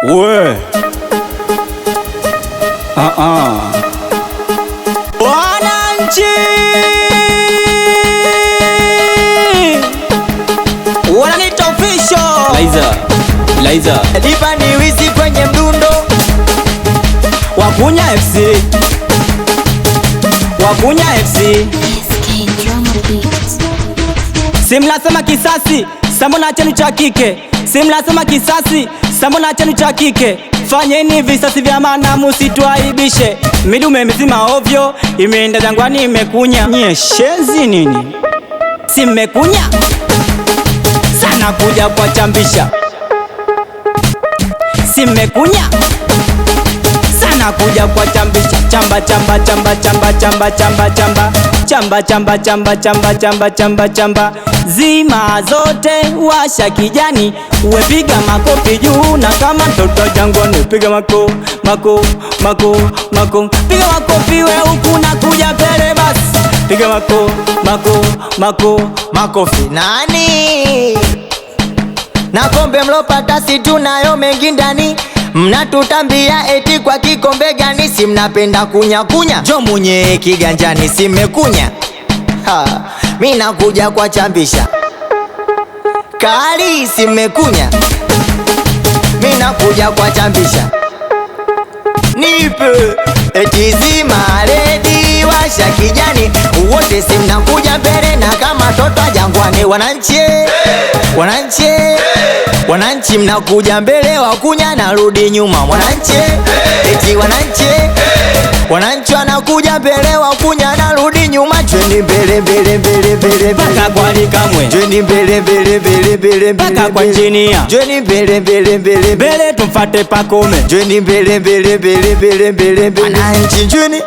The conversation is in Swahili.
We wananchi wananiita official Laiza Dipa ni wizi kwenye mdundo Wakunya FC Simlasema kisasi Sambona chenu cha kike Simlasema kisasi Sambona chenu cha kike Fanyeni visasi vya maana musituaibishe Midume mzima ovyo Imeenda jangwani imekunya Nyeshenzi nini Simekunya Sana kuja kwa chambisha Simekunya Sana kuja kwa chambisha Chamba chamba chamba chamba chamba chamba chamba Chamba chamba chamba chamba chamba chamba chamba Zima zote washa kijani Uwepiga makofi juu na kama mtoto jangwani Piga mako Piga makofi we huku na kuja pele basi Piga makofi nani na kombe mlopata si tunayo mengi ndani Mnatutambia eti kwa kikombe gani si mnapenda kunya kunya Jo munye kiganjani si mmekunya Mina kuja kwa chambisha Kali si mmekunya Mina kuja kwa chambisha Nipe eti zima redi washa kijani Uwote si mnakuja mbele na kama toto jangwani Wananchi mnakuja mbele wakunya na rudi nyuma eti wananchi wanakuja mbele wakunya na rudi nyuma Jweni mbele Paka kwa likamwe Jweni mbele Paka kwa injinia Jweni mbele Mbele tumfate pakome Jweni mbele Wananchi jweni